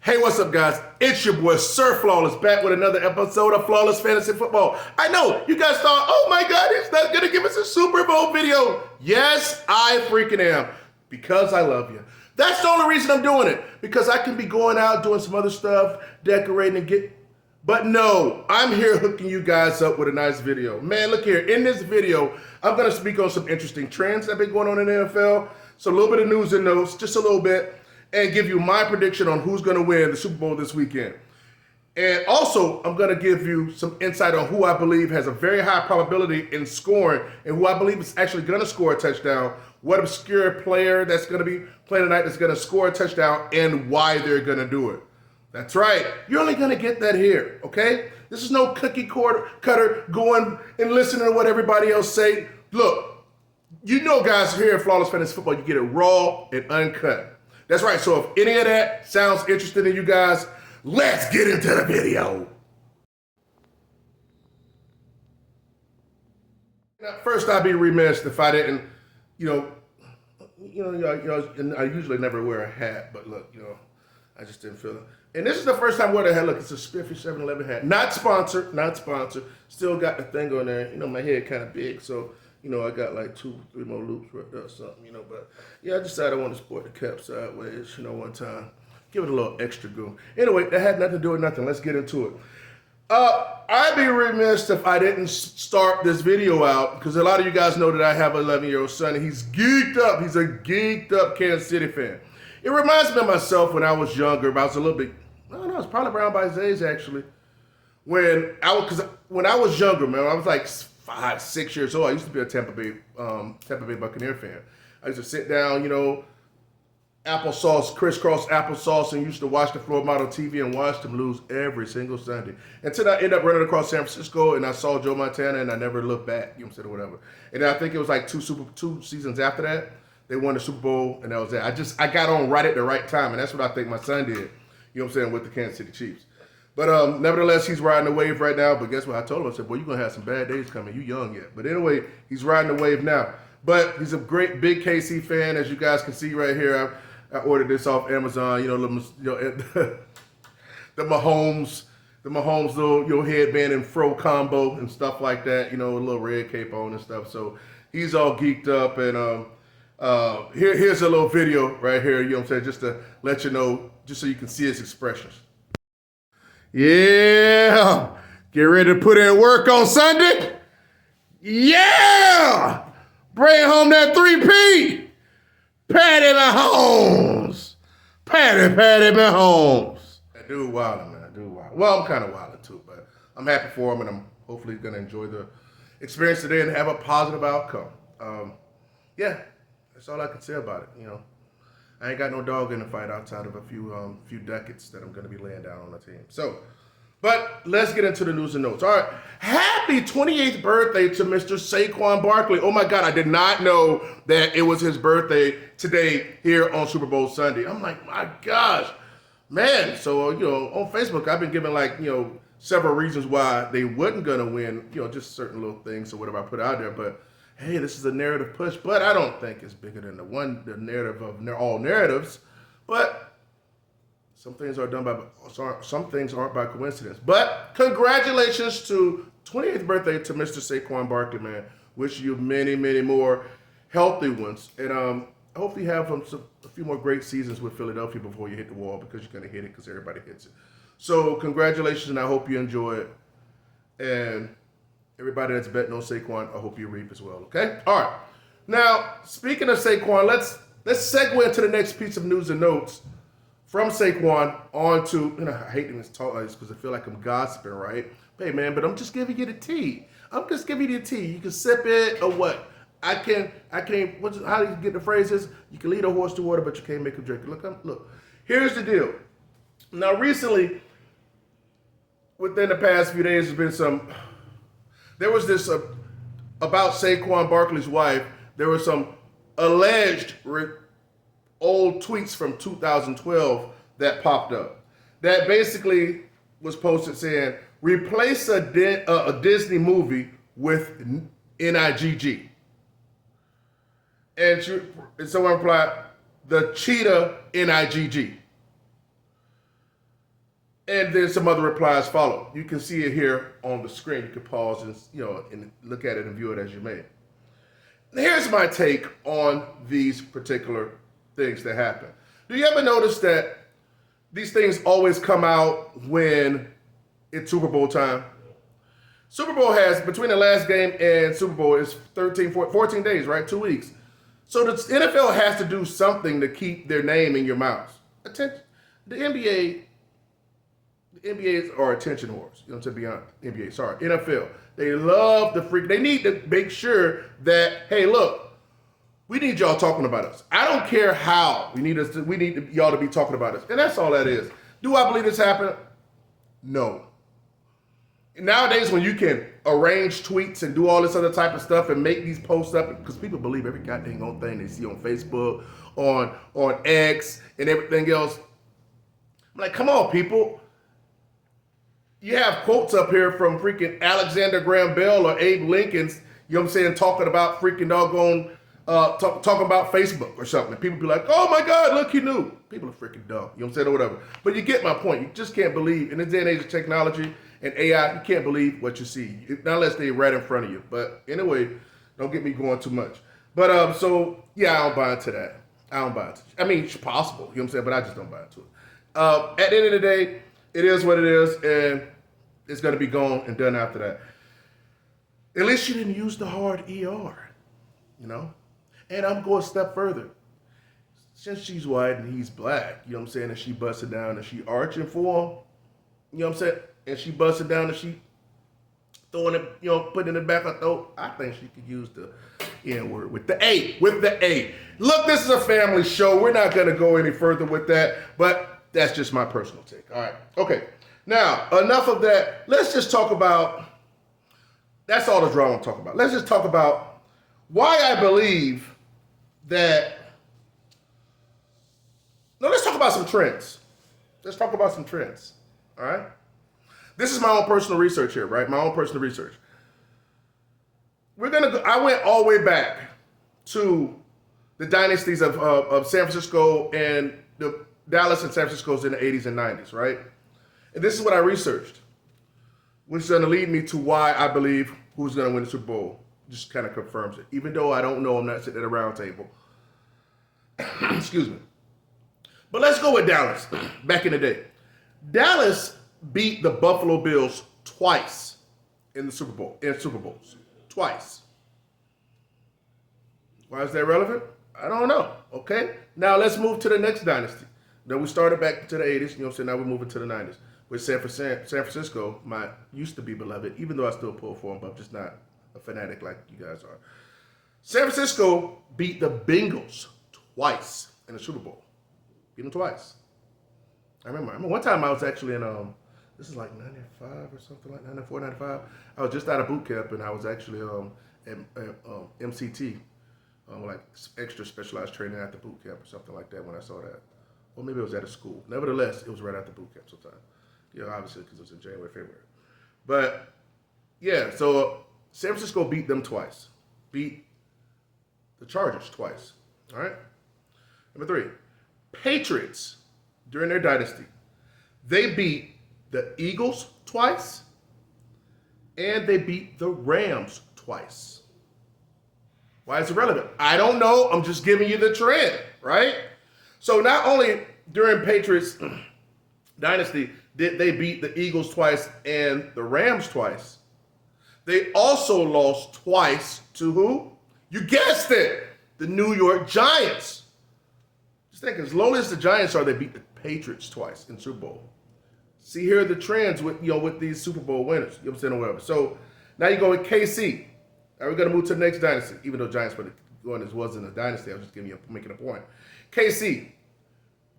Hey, what's up, guys? It's your boy, Sir Flawless, back with another episode of Flawless Fantasy Football. I know, you guys thought, oh my God, he's not gonna give us a Super Bowl video. Yes, I freaking am, because I love you. That's the only reason I'm doing it, because I can be going out doing some other stuff, decorating and but no, I'm here hooking you guys up with a nice video. Man, look here, in this video, I'm gonna speak on some interesting trends that have been going on in the NFL, so a little bit of news and notes, just a little bit, and give you my prediction on who's going to win the Super Bowl this weekend. And also, I'm going to give you some insight on who I believe has a very high probability in scoring and who I believe is actually going to score a touchdown, what obscure player that's going to be playing tonight that's going to score a touchdown, and why they're going to do it. That's right. You're only going to get that here, okay? This is no cookie cutter going and listening to what everybody else say. Look, you know, guys, here at Flawless Fantasy Football, you get it raw and uncut. That's right, so if any of that sounds interesting to you guys, let's get into the video. Now, first, I'd be remiss if I didn't, and I usually never wear a hat, but look, I just didn't feel it. And this is the first time I wore the hat. Look, it's a Spiffy 7-Eleven hat. Not sponsored, not sponsored. Still got the thing on there. My head kind of big, so I got like 2-3 more loops right there or something, but yeah, I decided I wanted to sport the cap sideways, one time. Give it a little extra go. Anyway, that had nothing to do with nothing. Let's get into it. I'd be remiss if I didn't start this video out, because a lot of you guys know that I have an 11-year-old son, and he's geeked up. He's a geeked up Kansas City fan. It reminds me of myself when I was younger, but I was a little bit, I don't know, I was probably around by his age, actually. When I was younger, man, I was like 5, 6 years old. I used to be a Tampa Bay Buccaneer fan. I used to sit down, applesauce, crisscross applesauce, and used to watch the floor model TV and watch them lose every single Sunday. Until I ended up running across San Francisco and I saw Joe Montana and I never looked back, or whatever. And I think it was like two seasons after that, they won the Super Bowl, and that was it. I got on right at the right time, and that's what I think my son did, with the Kansas City Chiefs. But nevertheless, he's riding the wave right now. But guess what? I told him, I said, boy, you're going to have some bad days coming. You young yet. But anyway, he's riding the wave now. But he's a great big KC fan, as you guys can see right here. I ordered this off Amazon, the Mahomes little headband and fro combo and stuff like that, a little red cape on and stuff. So he's all geeked up. And here's a little video right here, just to let you know, just so you can see his expressions. Yeah, get ready to put in work on Sunday. Yeah, bring home that 3P. Patty Mahomes. Patty Mahomes. That dude wildin', man. Dude wildin'. Well, I'm kind of wildin' too, but I'm happy for him, and I'm hopefully going to enjoy the experience today and have a positive outcome. Yeah, that's all I can say about it, I ain't got no dog in the fight outside of a few ducats that I'm going to be laying down on the team. So, but let's get into the news and notes. All right, happy 28th birthday to Mr. Saquon Barkley. Oh my God, I did not know that it was his birthday today here on Super Bowl Sunday. I'm like, my gosh, man. So, on Facebook, I've been given several reasons why they wasn't going to win, just certain little things or whatever I put out there. But hey, this is a narrative push, but I don't think it's bigger than the narrative of all narratives. But some things some things aren't by coincidence. But congratulations to 28th birthday to Mr. Saquon Barkley, man. Wish you many, many more healthy ones, and I hope you have a few more great seasons with Philadelphia before you hit the wall, because you're gonna hit it because everybody hits it. So congratulations, and I hope you enjoy it. And everybody that's betting on Saquon, I hope you reap as well, okay? All right. Now, speaking of Saquon, let's segue into the next piece of news and notes from Saquon on to, I hate this talk like this because I feel like I'm gossiping, right? Hey, man, but I'm just giving you the tea. I'm just giving you the tea. You can sip it or what? I can't, how do you get the phrases? You can lead a horse to water, but you can't make him drink it. Look, here's the deal. Now, recently, within the past few days, there was this, about Saquon Barkley's wife, there was some alleged old tweets from 2012 that popped up that basically was posted saying, replace a Disney movie with NIGG. And someone replied, the cheetah NIGG. And then some other replies follow. You can see it here on the screen. You can pause and and look at it and view it as you may. Here's my take on these particular things that happen. Do you ever notice that these things always come out when it's Super Bowl time? Super Bowl has, between the last game and Super Bowl, is 14 days, right? 2 weeks. So the NFL has to do something to keep their name in your mouths. Attention. The NBA are attention whores. You know, to be honest. NBA, sorry. NFL. They love the freak. They need to make sure that, hey, look, we need y'all talking about us. I don't care how. We need y'all to be talking about us. And that's all that is. Do I believe this happened? No. Nowadays, when you can arrange tweets and do all this other type of stuff and make these posts up, because people believe every goddamn old thing they see on Facebook, on X, and everything else. I'm like, come on, people. You have quotes up here from freaking Alexander Graham Bell or Abe Lincoln's, you know what I'm saying, talking about freaking doggone, talking about Facebook or something. And people be like, oh my God, look, he knew. People are freaking dumb, you know what I'm saying, or whatever. But you get my point. You just can't believe, in this day and age of technology and AI, you can't believe what you see, unless they're right in front of you. But anyway, don't get me going too much. But so, yeah, I don't buy into that. I don't buy into it. I mean, it's possible, you know what I'm saying, but I just don't buy into it. At the end of the day, it is what it is, and it's going to be gone and done after that. At least you didn't use the hard ER, you know? And I'm going a step further. Since she's white and he's black, you know what I'm saying, and she busted down and she arching for him, you know what I'm saying, and she busted down and she throwing it, you know, putting it back her throat, I think she could use the N-word with the A, Look, this is a family show. We're not going to go any further with that, but that's just my personal take. All right. Okay. Now, enough of that. Let's just talk about, that's all the drama I'm talking about. Let's just talk about why I believe that, no, let's talk about some trends. Let's talk about some trends, all right? This is my own personal research here, right? My own personal research. I went all the way back to the dynasties of San Francisco and the Dallas and San Francisco's in the 80s and 90s, right? And this is what I researched, which is going to lead me to why I believe who's going to win the Super Bowl. Just kind of confirms it. Even though I don't know, I'm not sitting at a round table. Excuse me. But let's go with Dallas. Back in the day. Dallas beat the Buffalo Bills twice in the Super Bowl, in Super Bowls. Twice. Why is that relevant? I don't know. Okay? Now let's move to the next dynasty. Now we started back to the 80s, you know what I'm saying? Now we're moving to the 90s. With San Francisco, my used to be beloved, even though I still pull for them, but I'm just not a fanatic like you guys are. San Francisco beat the Bengals twice in the Super Bowl. Beat them twice. I remember one time I was actually in, this is like 95 or something like 94, 95. I was just out of boot camp and I was actually at MCT, like extra specialized training after boot camp or something like that when I saw that. Or maybe it was at a school. Nevertheless, it was right after boot camp sometime. You know, obviously because it was in January, February. But yeah, so San Francisco beat them twice. Beat the Chargers twice. All right? Number 3, Patriots, during their dynasty, they beat the Eagles twice, and they beat the Rams twice. Why is it relevant? I don't know. I'm just giving you the trend, right? So not only during Patriots dynasty did they beat the Eagles twice and the Rams twice, they also lost twice to who? You guessed it, the New York Giants. Just think, as low as the Giants are, they beat the Patriots twice in Super Bowl. See, here are the trends with with these Super Bowl winners. You know what I'm saying, or whatever. So now you go with KC. Now we're gonna move to the next dynasty, even though Giants wasn't a dynasty. I was just making a point. KC,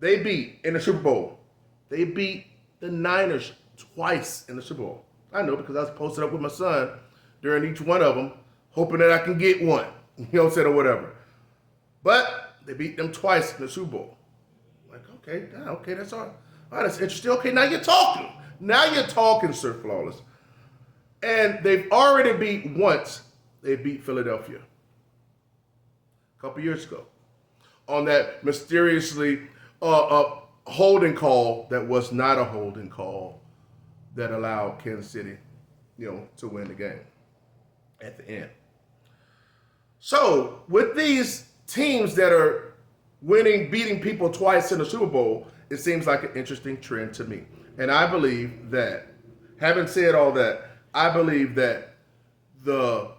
they beat in the Super Bowl. They beat the Niners twice in the Super Bowl. I know because I was posted up with my son during each one of them, hoping that I can get one. You know what I'm saying, or whatever. But they beat them twice in the Super Bowl. Like, okay, that's all. All right, that's interesting. Okay, now you're talking. Now you're talking, Sir Flawless. And they've already beat once. They beat Philadelphia a couple years ago on that mysteriously holding call that was not a holding call that allowed Kansas City, to win the game at the end. So with these teams that are beating people twice in the Super Bowl, it seems like an interesting trend to me. And I believe that, having said all that, I believe that the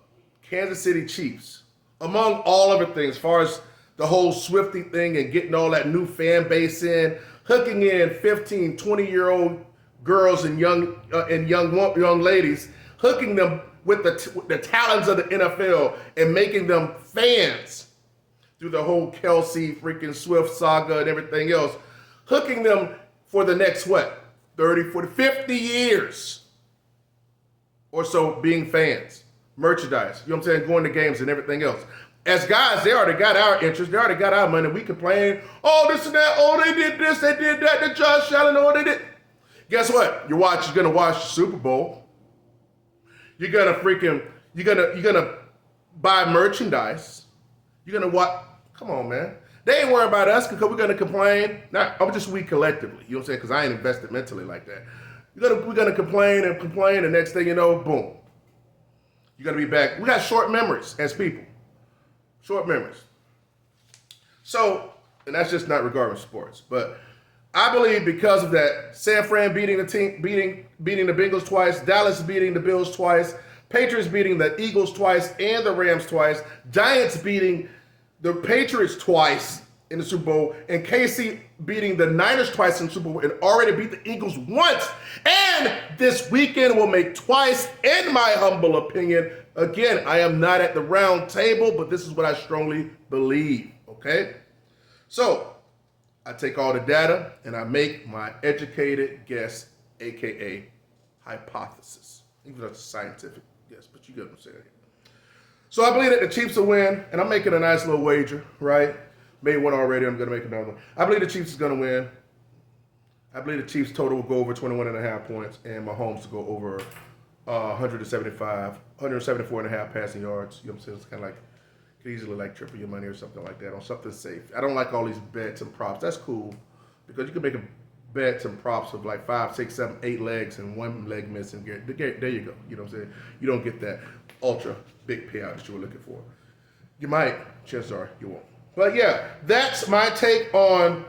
Kansas City Chiefs, among all other things, as far as the whole Swiftie thing and getting all that new fan base in, hooking in 15, 20-year-old girls and young ladies, hooking them with the talents of the NFL and making them fans through the whole Kelsey freaking Swift saga and everything else, hooking them for the next, 30, 40, 50 years or so being fans, merchandise, you know what I'm saying, going to games and everything else. As guys, they already got our interest, they already got our money. We complain, oh, this and that, oh, they did this, they did that, the Josh Allen, oh, they did. Guess what? You're gonna watch the Super Bowl. You're gonna buy merchandise. You're gonna watch. Come on, man. They ain't worried about us because we're gonna complain. I'm just we collectively. You know what I'm saying? Because I ain't invested mentally like that. We're gonna complain and complain. The next thing you know, boom. You're gonna be back. We got short memories as people. Short memories. So, and that's just not regarding sports, but I believe because of that, San Fran beating the Bengals twice, Dallas beating the Bills twice, Patriots beating the Eagles twice and the Rams twice, Giants beating the Patriots twice in the Super Bowl, and KC beating the Niners twice in the Super Bowl and already beat the Eagles once. And this weekend will make twice, in my humble opinion. Again, I am not at the round table, but this is what I strongly believe, okay? So, I take all the data and I make my educated guess, aka hypothesis. Even though it's a scientific guess, but you get what I'm saying. So I believe that the Chiefs will win, and I'm making a nice little wager, right? Made one already, I'm gonna make another one. I believe the Chiefs is gonna win. I believe the Chiefs total will go over 21.5 points, and Mahomes will go over 174 and a half passing yards. You know what I'm saying? It's kind of like, you could easily like triple your money or something like that on something safe. I don't like all these bets and props. That's cool because you can make a bet and props of like 5, 6, 7, 8 legs and one leg missing. There you go. You know what I'm saying? You don't get that ultra big payout that you were looking for. You might. Chances are you won't. But yeah, that's my take on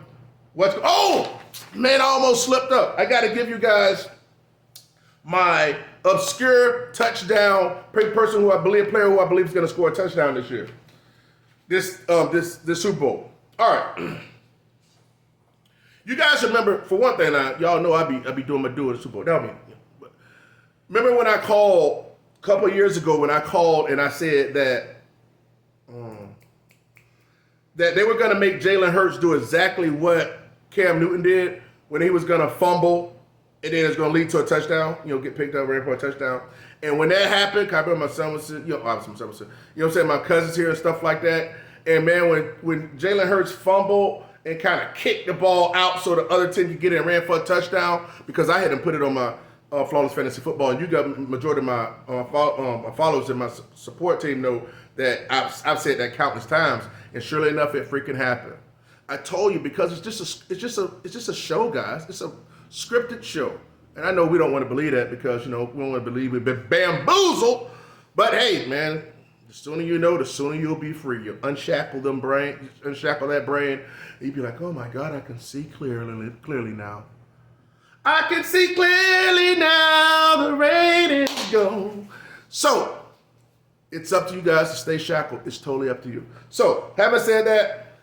what's. Oh man, I almost slipped up. I got to give you guys my obscure touchdown player who I believe is going to score a touchdown this year. This Super Bowl. All right. You guys remember, for one thing, y'all know I be doing my due at the Super Bowl. Remember when I called a couple of years ago when I called and I said that that they were going to make Jalen Hurts do exactly what Cam Newton did when he was going to fumble and then it's going to lead to a touchdown, get picked up, ran for a touchdown. And when that happened, I remember my son was, obviously my son was, my cousins here and stuff like that. And man, when Jalen Hurts fumbled and kind of kicked the ball out so the other team could get it and ran for a touchdown, because I hadn't put it on my Flawless Fantasy Football, and you got majority of my followers in my support team know that I've said that countless times, and surely enough, it freaking happened. I told you because it's just a show, guys. It's a scripted show, and I know we don't want to believe that because we don't want to believe we've been bamboozled. But hey, man. The sooner you know, the sooner you'll be free. You unshackle that brain, and you'd be like, oh my God, I can see clearly now. I can see clearly now, the rain is gone. So, it's up to you guys to stay shackled. It's totally up to you. So, having said that,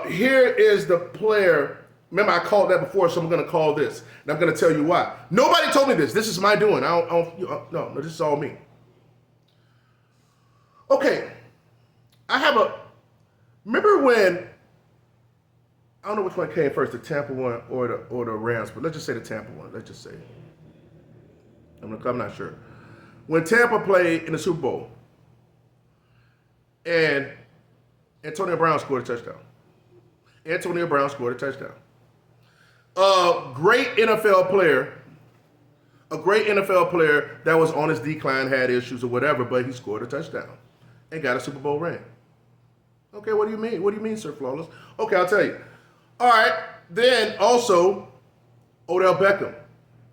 here is the player. Remember, I called that before, so I'm going to call this. And I'm going to tell you why. Nobody told me this. This is my doing. No, this is all me. Okay, remember when, I don't know which one came first, the Tampa one or the Rams, but let's just say the Tampa one, let's just say. I'm not sure. When Tampa played in the Super Bowl, and Antonio Brown scored a touchdown. A great NFL player that was on his decline, had issues or whatever, but he scored a touchdown and got a Super Bowl ring. Okay, what do you mean? What do you mean, Sir Flawless? Okay, I'll tell you. All right, then also Odell Beckham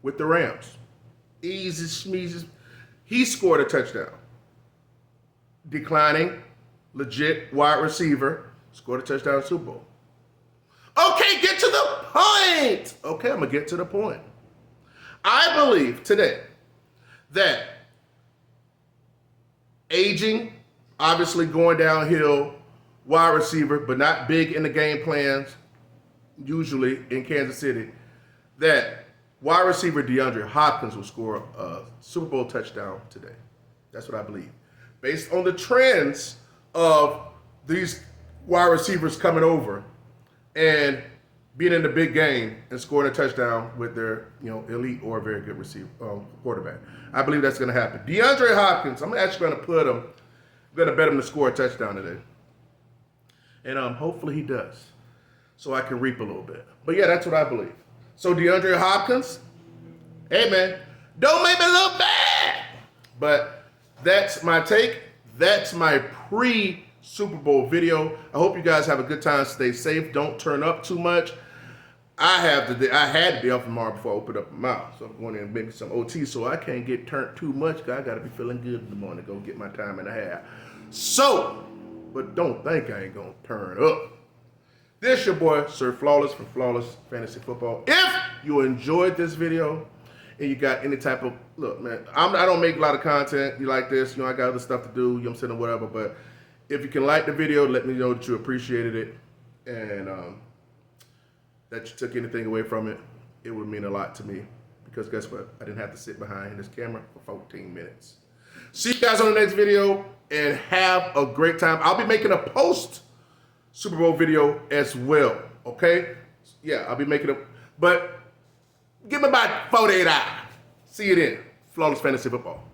with the Rams. Easy schmeezy. He scored a touchdown. Declining, legit wide receiver, scored a touchdown in the Super Bowl. Okay, get to the point. Okay, I'm going to get to the point. I believe today that aging, obviously going downhill, wide receiver, but not big in the game plans, usually in Kansas City, that wide receiver DeAndre Hopkins will score a Super Bowl touchdown today. That's what I believe. Based on the trends of these wide receivers coming over and being in the big game and scoring a touchdown with their, elite or very good receiver quarterback. I believe that's going to happen. DeAndre Hopkins, I'm actually going to put him, I'm going to bet him to score a touchdown today. And hopefully he does, so I can reap a little bit. But yeah, that's what I believe. So DeAndre Hopkins, hey man, don't make me look bad. But that's my take. That's my pre-Super Bowl video. I hope you guys have a good time. Stay safe. Don't turn up too much. I had the day off tomorrow before I opened up my mouth. So I'm going in and making some OT, so I can't get turned too much because I got to be feeling good in the morning to go get my time and a half. So, but don't think I ain't going to turn up. This your boy, Sir Flawless from Flawless Fantasy Football. If you enjoyed this video and you got any type of, look, man, I don't make a lot of content. You like this, I got other stuff to do, you know what I'm saying, or whatever. But if you can like the video, let me know that you appreciated it and that you took anything away from it. It would mean a lot to me because guess what? I didn't have to sit behind this camera for 14 minutes. See you guys on the next video and have a great time. I'll be making a post Super Bowl video as well, okay? Yeah, I'll be making but give me about 48 hours. See you then. Flawless Fantasy Football.